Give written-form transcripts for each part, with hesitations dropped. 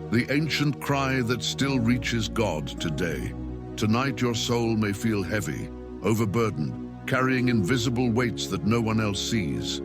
The ancient cry that still reaches God today. Tonight your soul may feel heavy, overburdened, carrying invisible weights that no one else sees.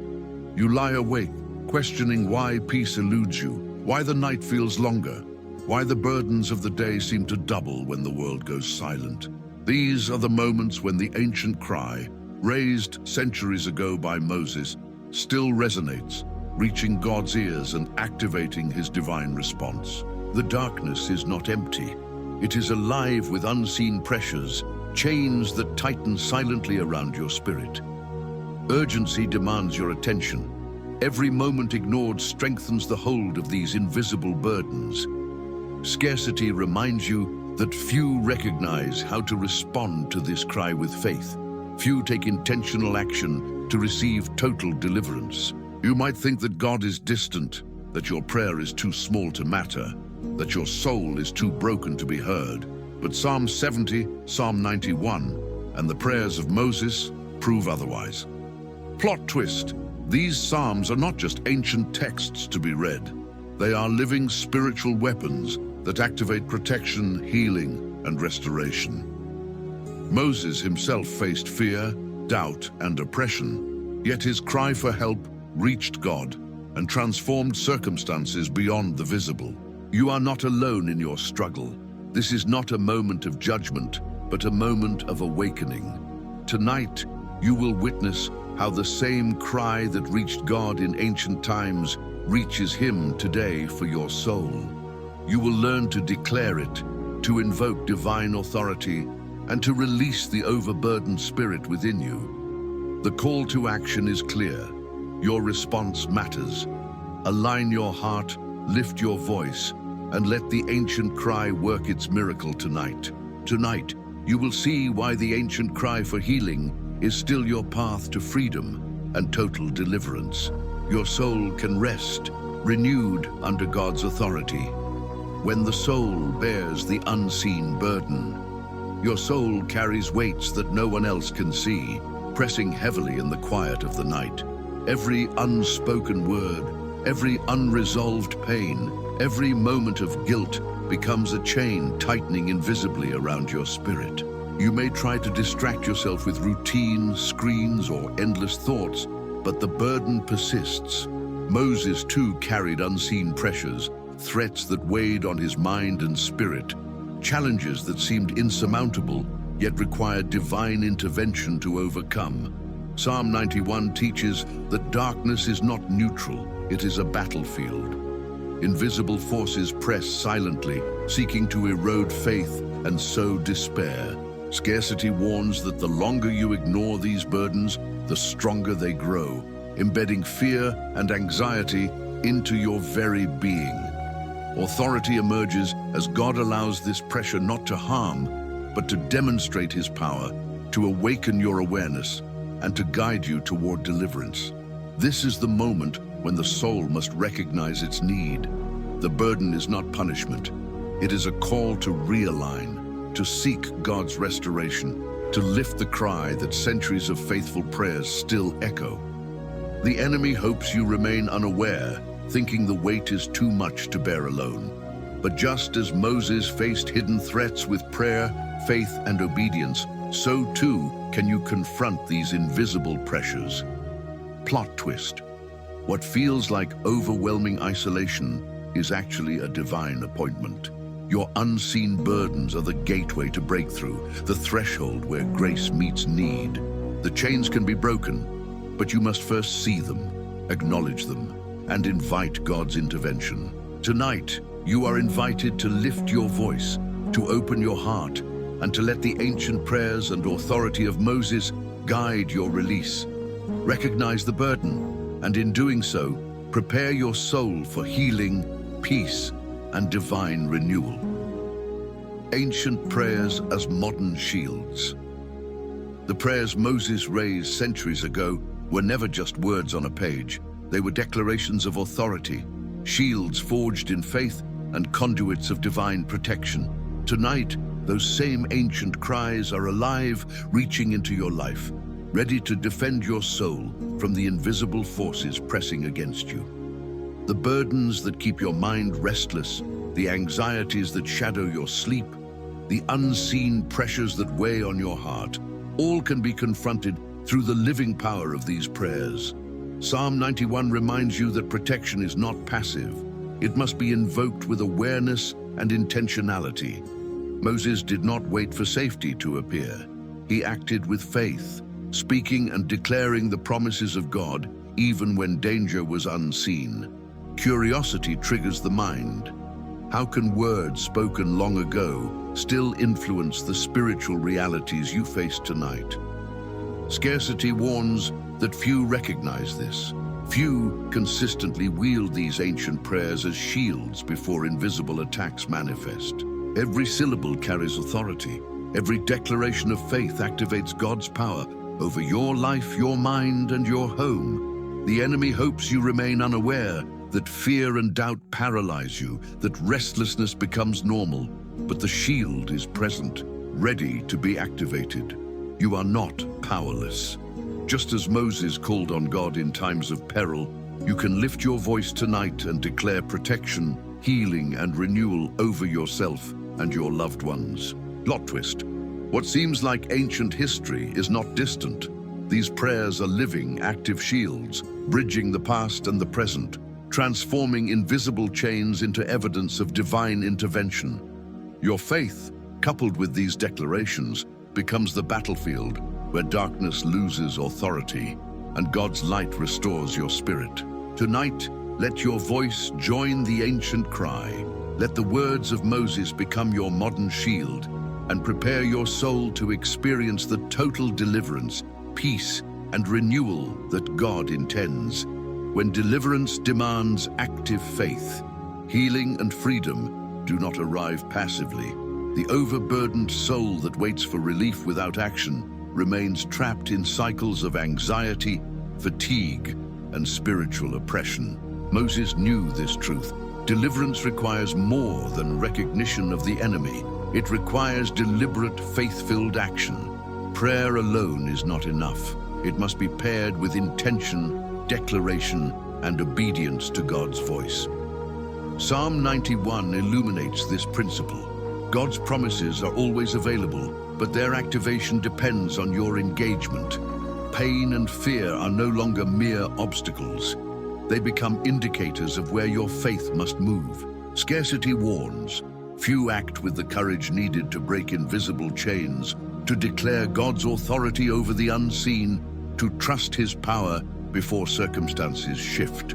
You lie awake, questioning why peace eludes you, why the night feels longer, why the burdens of the day seem to double when the world goes silent. These are the moments when the ancient cry, raised centuries ago by Moses, still resonates, reaching God's ears and activating his divine response. The darkness is not empty. It is alive with unseen pressures, chains that tighten silently around your spirit. Urgency demands your attention. Every moment ignored strengthens the hold of these invisible burdens. Scarcity reminds you that few recognize how to respond to this cry with faith. Few take intentional action to receive total deliverance. You might think that God is distant, that your prayer is too small to matter, that your soul is too broken to be heard. But Psalm 70, Psalm 91, and the prayers of Moses prove otherwise. Plot twist. These psalms are not just ancient texts to be read. They are living spiritual weapons that activate protection, healing, and restoration. Moses himself faced fear, doubt, and oppression, yet his cry for help reached God and transformed circumstances beyond the visible. You are not alone in your struggle. This is not a moment of judgment, but a moment of awakening. Tonight, you will witness how the same cry that reached God in ancient times reaches him today for your soul. You will learn to declare it, to invoke divine authority, and to release the overburdened spirit within you. The call to action is clear. Your response matters. Align your heart, lift your voice, and let the ancient cry work its miracle tonight. Tonight, you will see why the ancient cry for healing is still your path to freedom and total deliverance. Your soul can rest, renewed under God's authority. When the soul bears the unseen burden, your soul carries weights that no one else can see, pressing heavily in the quiet of the night. Every unspoken word, every unresolved pain, every moment of guilt becomes a chain tightening invisibly around your spirit. You may try to distract yourself with routine, screens, or endless thoughts, but the burden persists. Moses too carried unseen pressures, threats that weighed on his mind and spirit, challenges that seemed insurmountable, yet required divine intervention to overcome. Psalm 91 teaches that darkness is not neutral, it is a battlefield. Invisible forces press silently, seeking to erode faith and sow despair. Scarcity warns that the longer you ignore these burdens, the stronger they grow, embedding fear and anxiety into your very being. Authority emerges as God allows this pressure not to harm, but to demonstrate his power, to awaken your awareness, and to guide you toward deliverance. This is the moment when the soul must recognize its need. The burden is not punishment. It is a call to realign, to seek God's restoration, to lift the cry that centuries of faithful prayers still echo. The enemy hopes you remain unaware, thinking the weight is too much to bear alone. But just as Moses faced hidden threats with prayer, faith, and obedience, so too can you confront these invisible pressures. Plot twist. What feels like overwhelming isolation is actually a divine appointment. Your unseen burdens are the gateway to breakthrough, the threshold where grace meets need. The chains can be broken, but you must first see them, acknowledge them, and invite God's intervention. Tonight, you are invited to lift your voice, to open your heart, and to let the ancient prayers and authority of Moses guide your release. Recognize the burden, and in doing so, prepare your soul for healing, peace, and divine renewal. Ancient prayers as modern shields. The prayers Moses raised centuries ago were never just words on a page. They were declarations of authority, shields forged in faith, and conduits of divine protection. Tonight, those same ancient cries are alive, reaching into your life, ready to defend your soul from the invisible forces pressing against you. The burdens that keep your mind restless, the anxieties that shadow your sleep, the unseen pressures that weigh on your heart, all can be confronted through the living power of these prayers. Psalm 91 reminds you that protection is not passive. It must be invoked with awareness and intentionality. Moses did not wait for safety to appear. He acted with faith, speaking and declaring the promises of God even when danger was unseen. Curiosity triggers the mind. How can words spoken long ago still influence the spiritual realities you face tonight? Scarcity warns that few recognize this. Few consistently wield these ancient prayers as shields before invisible attacks manifest. Every syllable carries authority. Every declaration of faith activates God's power over your life, your mind, and your home. The enemy hopes you remain unaware, that fear and doubt paralyze you, that restlessness becomes normal. But the shield is present, ready to be activated. You are not powerless. Just as Moses called on God in times of peril, you can lift your voice tonight and declare protection, healing, and renewal over yourself and your loved ones. Plot twist. What seems like ancient history is not distant. These prayers are living, active shields, bridging the past and the present, transforming invisible chains into evidence of divine intervention. Your faith, coupled with these declarations, becomes the battlefield where darkness loses authority and God's light restores your spirit. Tonight, let your voice join the ancient cry. Let the words of Moses become your modern shield, and prepare your soul to experience the total deliverance, peace, and renewal that God intends. When deliverance demands active faith, healing and freedom do not arrive passively. The overburdened soul that waits for relief without action remains trapped in cycles of anxiety, fatigue, and spiritual oppression. Moses knew this truth. Deliverance requires more than recognition of the enemy. It requires deliberate, faith-filled action. Prayer alone is not enough. It must be paired with intention, declaration, and obedience to God's voice. Psalm 91 illuminates this principle. God's promises are always available, but their activation depends on your engagement. Pain and fear are no longer mere obstacles. They become indicators of where your faith must move. Scarcity warns. Few act with the courage needed to break invisible chains, to declare God's authority over the unseen, to trust His power before circumstances shift.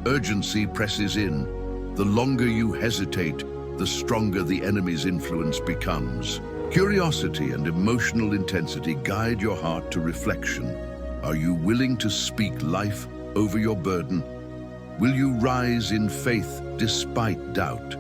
Urgency presses in. The longer you hesitate, the stronger the enemy's influence becomes. Curiosity and emotional intensity guide your heart to reflection. Are you willing to speak life over your burden? Will you rise in faith despite doubt?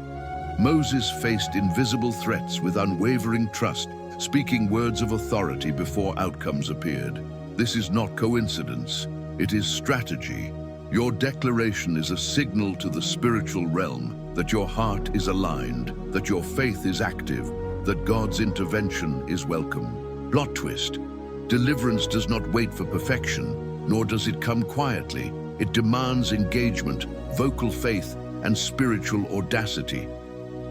Moses faced invisible threats with unwavering trust, speaking words of authority before outcomes appeared. This is not coincidence, it is strategy. Your declaration is a signal to the spiritual realm that your heart is aligned, that your faith is active, that God's intervention is welcome. Plot twist. Deliverance does not wait for perfection, nor does it come quietly. It demands engagement, vocal faith, and spiritual audacity.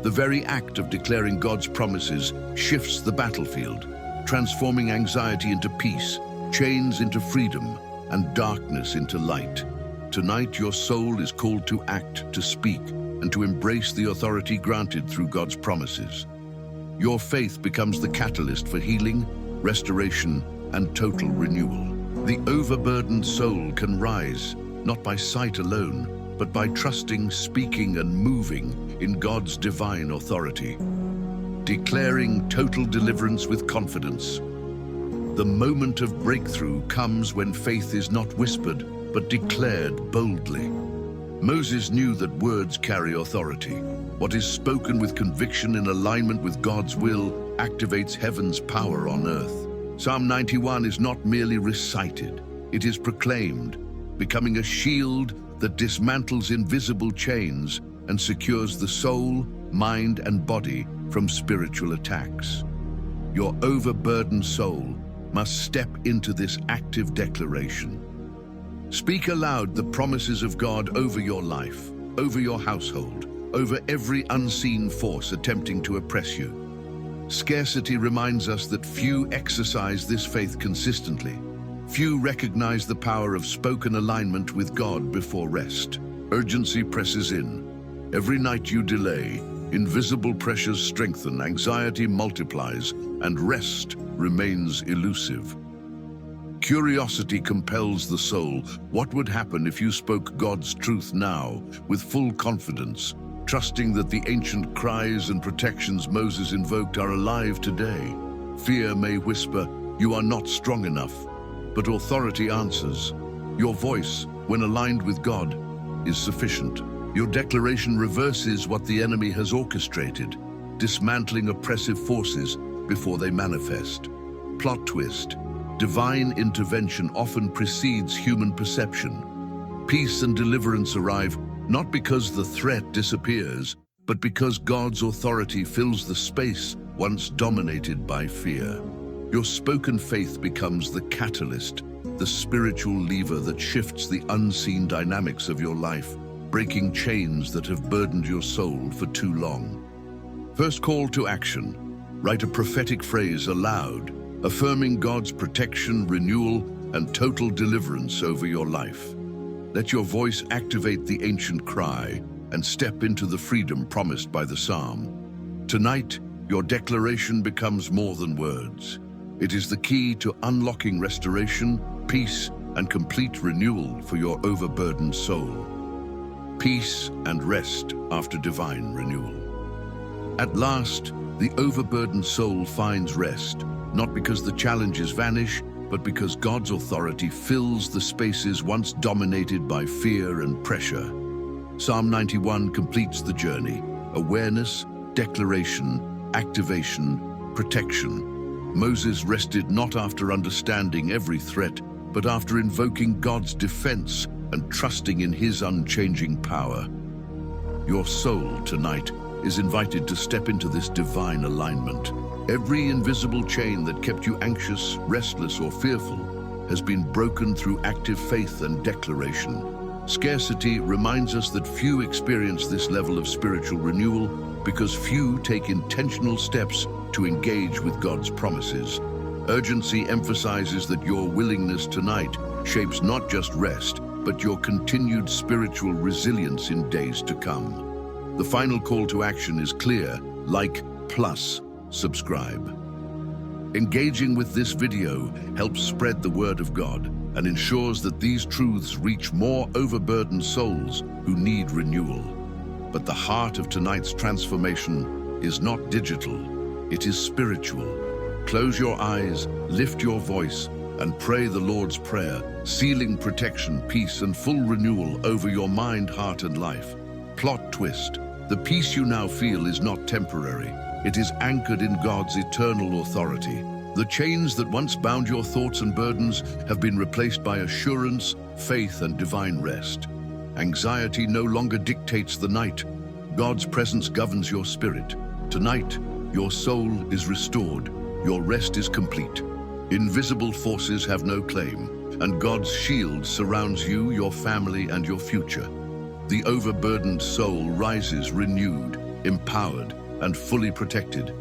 The very act of declaring God's promises shifts the battlefield, transforming anxiety into peace, chains into freedom, and darkness into light. Tonight, your soul is called to act, to speak, and to embrace the authority granted through God's promises. Your faith becomes the catalyst for healing, restoration, and total renewal. The overburdened soul can rise, not by sight alone, but by trusting, speaking, and moving in God's divine authority. Declaring total deliverance with confidence. The moment of breakthrough comes when faith is not whispered, but declared boldly. Moses knew that words carry authority. What is spoken with conviction in alignment with God's will activates heaven's power on earth. Psalm 91 is not merely recited, it is proclaimed, becoming a shield that dismantles invisible chains and secures the soul, mind, and body from spiritual attacks. Your overburdened soul must step into this active declaration. Speak aloud the promises of God over your life, over your household, over every unseen force attempting to oppress you. Scarcity reminds us that few exercise this faith consistently. Few recognize the power of spoken alignment with God before rest. Urgency presses in. Every night you delay, invisible pressures strengthen, anxiety multiplies, and rest remains elusive. Curiosity compels the soul. What would happen if you spoke God's truth now, with full confidence, trusting that the ancient cries and protections Moses invoked are alive today? Fear may whisper, "You are not strong enough," but authority answers. Your voice, when aligned with God, is sufficient. Your declaration reverses what the enemy has orchestrated, dismantling oppressive forces before they manifest. Plot twist: divine intervention often precedes human perception. Peace and deliverance arrive not because the threat disappears, but because God's authority fills the space once dominated by fear. Your spoken faith becomes the catalyst, the spiritual lever that shifts the unseen dynamics of your life, breaking chains that have burdened your soul for too long. First call to action: write a prophetic phrase aloud, affirming God's protection, renewal, and total deliverance over your life. Let your voice activate the ancient cry and step into the freedom promised by the psalm. Tonight, your declaration becomes more than words. It is the key to unlocking restoration, peace, and complete renewal for your overburdened soul. Peace and rest after divine renewal. At last, the overburdened soul finds rest, not because the challenges vanish, but because God's authority fills the spaces once dominated by fear and pressure. Psalm 91 completes the journey: awareness, declaration, activation, protection. Moses rested not after understanding every threat, but after invoking God's defense and trusting in his unchanging power. Your soul tonight is invited to step into this divine alignment. Every invisible chain that kept you anxious, restless, or fearful has been broken through active faith and declaration. Scarcity reminds us that few experience this level of spiritual renewal because few take intentional steps to engage with God's promises. Urgency emphasizes that your willingness tonight shapes not just rest, but your continued spiritual resilience in days to come. The final call to action is clear: like plus subscribe. Engaging with this video helps spread the word of God and ensures that these truths reach more overburdened souls who need renewal. But the heart of tonight's transformation is not digital, it is spiritual. Close your eyes, lift your voice, and pray the Lord's Prayer, sealing protection, peace, and full renewal over your mind, heart, and life. Plot twist: the peace you now feel is not temporary. It is anchored in God's eternal authority. The chains that once bound your thoughts and burdens have been replaced by assurance, faith, and divine rest. Anxiety no longer dictates the night. God's presence governs your spirit. Tonight, your soul is restored. Your rest is complete. Invisible forces have no claim, and God's shield surrounds you, your family, and your future. The overburdened soul rises renewed, empowered, and fully protected.